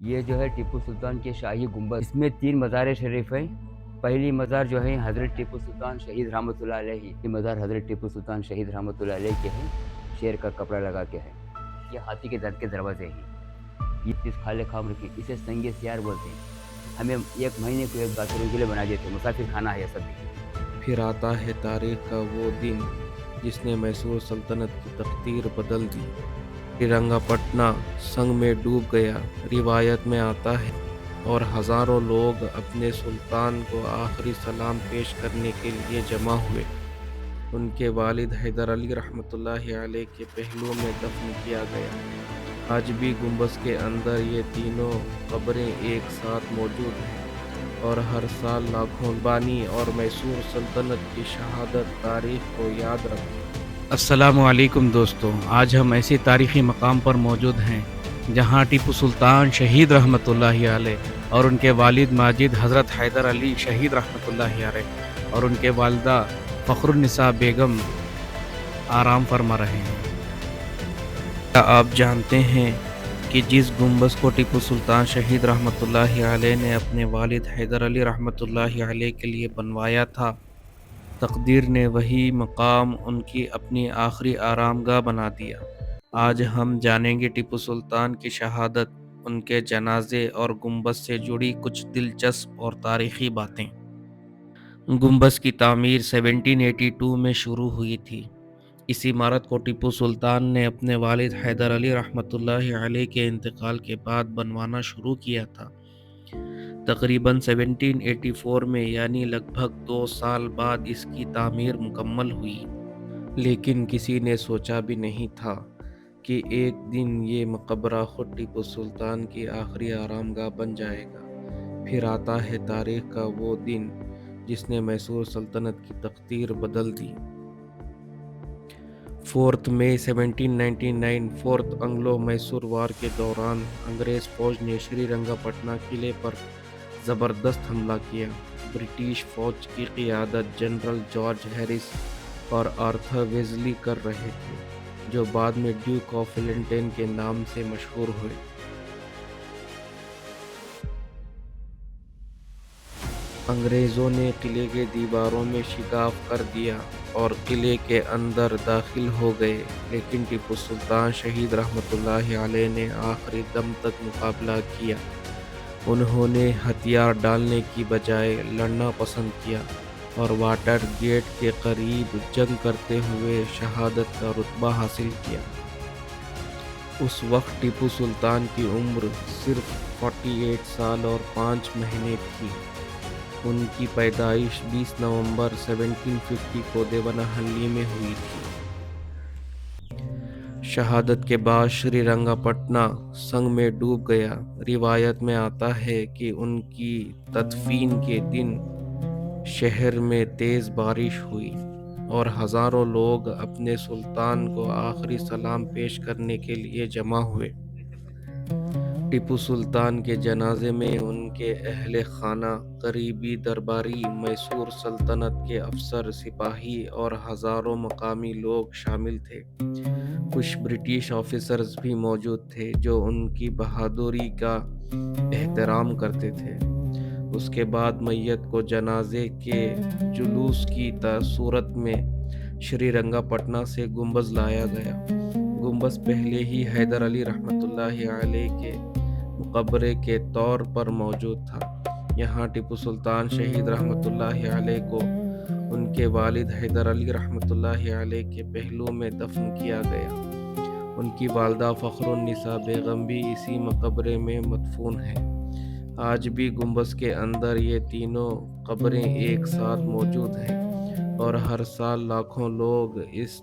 یہ جو ہے ٹیپو سلطان کے شاہی گنبد، اس میں 3 مزار شریف ہیں۔ پہلی مزار جو ہے حضرت ٹیپو سلطان شہید رحمۃ اللہ علیہ، یہ مزار حضرت ٹیپو سلطان شہید رحمۃ اللہ علیہ کے ہیں، شیر کا کپڑا لگا کے ہے۔ یہ ہاتھی کے دانت کے دروازے ہیں۔ یہ اس خالِ خامر کی، اسے سنگ سیار بولتے ہیں۔ ہمیں 1 مہینے کو 1 باتوں کے لیے بنا دیتے ہیں، مسافر خانہ ہے یہ سب۔ پھر آتا ہے تاریخ کا وہ دن جس نے میسور سلطنت کی تقدیر بدل دی۔ رنگا پٹنہ سنگ میں ڈوب گیا، روایت میں آتا ہے، اور ہزاروں لوگ اپنے سلطان کو آخری سلام پیش کرنے کے لیے جمع ہوئے۔ ان کے والد حیدر علی رحمۃ اللہ علیہ کے پہلو میں دفن کیا گیا۔ آج بھی گنبد کے اندر یہ تینوں قبریں ایک ساتھ موجود ہیں، اور ہر سال لاکھوں بانی اور میسور سلطنت کی شہادت تاریخ کو یاد رکھتے ہیں۔ السلام علیکم دوستو، آج ہم ایسے تاریخی مقام پر موجود ہیں جہاں ٹیپو سلطان شہید رحمۃ اللہ علیہ اور ان کے والد ماجد حضرت حیدر علی شہید رحمۃ اللہ علیہ اور ان کے والدہ فخر النساء بیگم آرام فرما رہے ہیں۔ کیا آپ جانتے ہیں کہ جس گنبد کو ٹیپو سلطان شہید رحمۃ اللہ علیہ نے اپنے والد حیدر علی رحمۃ اللہ علیہ کے لیے بنوایا تھا، تقدیر نے وہی مقام ان کی اپنی آخری آرام گاہ بنا دیا۔ آج ہم جانیں گے ٹیپو سلطان کی شہادت، ان کے جنازے اور گنبد سے جڑی کچھ دلچسپ اور تاریخی باتیں۔ گنبد کی تعمیر 1782 میں شروع ہوئی تھی۔ اس عمارت کو ٹیپو سلطان نے اپنے والد حیدر علی رحمۃ اللہ علیہ کے انتقال کے بعد بنوانا شروع کیا تھا۔ تقریباً 1784 میں، یعنی لگ بھگ 2 سال بعد اس کی تعمیر مکمل ہوئی، لیکن کسی نے سوچا بھی نہیں تھا کہ ایک دن یہ مقبرہ خود ٹیپو سلطان کی آخری آرام گاہ بن جائے گا۔ پھر آتا ہے تاریخ کا وہ دن جس نے میسور سلطنت کی تقدیر بدل دی۔ 4 مئی 1799 فورتھ انگلو میسور وار کے دوران انگریز فوج نے شری رنگا پٹنہ قلعے پر زبردست حملہ کیا۔ برٹش فوج کی قیادت جنرل جارج ہیرس اور آرتھر ویزلی کر رہے تھے، جو بعد میں ڈیوک آف ویلنگٹن کے نام سے مشہور ہوئے۔ انگریزوں نے قلعے کے دیواروں میں شگاف کر دیا اور قلعے کے اندر داخل ہو گئے، لیکن ٹیپو سلطان شہید رحمۃ اللہ علیہ نے آخری دم تک مقابلہ کیا۔ انہوں نے ہتھیار ڈالنے کی بجائے لڑنا پسند کیا اور واٹر گیٹ کے قریب جنگ کرتے ہوئے شہادت کا رتبہ حاصل کیا۔ اس وقت ٹیپو سلطان کی عمر صرف 48 سال اور 5 مہینے تھی۔ ان کی پیدائش 20 نومبر 1750 کو دیوناہلی میں ہوئی تھی۔ شہادت کے بعد شری رنگا پٹنہ سنگ میں ڈوب گیا۔ روایت میں آتا ہے کہ ان کی تدفین کے دن شہر میں تیز بارش ہوئی اور ہزاروں لوگ اپنے سلطان کو آخری سلام پیش کرنے کے لیے جمع ہوئے۔ ٹیپو سلطان کے جنازے میں ان کے اہل خانہ، قریبی درباری، میسور سلطنت کے افسر، سپاہی اور ہزاروں مقامی لوگ شامل تھے۔ کچھ برٹش آفیسرز بھی موجود تھے جو ان کی بہادری کا احترام کرتے تھے۔ اس کے بعد میت کو جنازے کے جلوس کی صورت میں شری رنگا پٹنہ سے گنبد لایا گیا۔ گنبد پہلے ہی حیدر علی رحمۃ اللہ علیہ کے مقبرے کے طور پر موجود تھا۔ یہاں ٹیپو سلطان شہید رحمۃ اللہ علیہ کو ان کے والد حیدر علی رحمۃ اللہ علیہ کے پہلو میں دفن کیا گیا۔ ان کی والدہ فخر النساء بیگم بھی اسی مقبرے میں مدفون ہیں۔ آج بھی گنبد کے اندر یہ تینوں قبریں ایک ساتھ موجود ہیں، اور ہر سال لاکھوں لوگ اس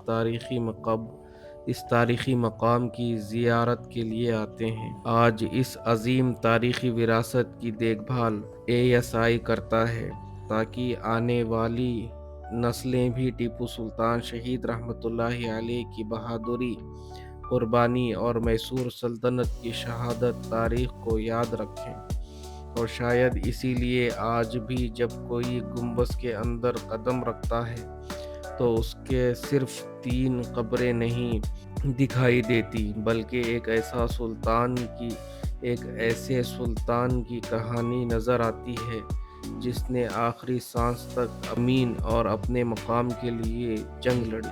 تاریخی مقام کی زیارت کے لیے آتے ہیں۔ آج اس عظیم تاریخی وراثت کی دیکھ بھال ASI کرتا ہے تاکہ آنے والی نسلیں بھی ٹیپو سلطان شہید رحمۃ اللہ علیہ کی بہادری، قربانی اور میسور سلطنت کی شہادت تاریخ کو یاد رکھیں۔ اور شاید اسی لیے آج بھی جب کوئی گنبد کے اندر قدم رکھتا ہے تو اس کے صرف 3 قبریں نہیں دکھائی دیتی، بلکہ ایک ایسا سلطان کی ایک ایسے سلطان کی کہانی نظر آتی ہے جس نے آخری سانس تک امین اور اپنے مقام کے لیے جنگ لڑی۔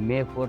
May 4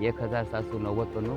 1790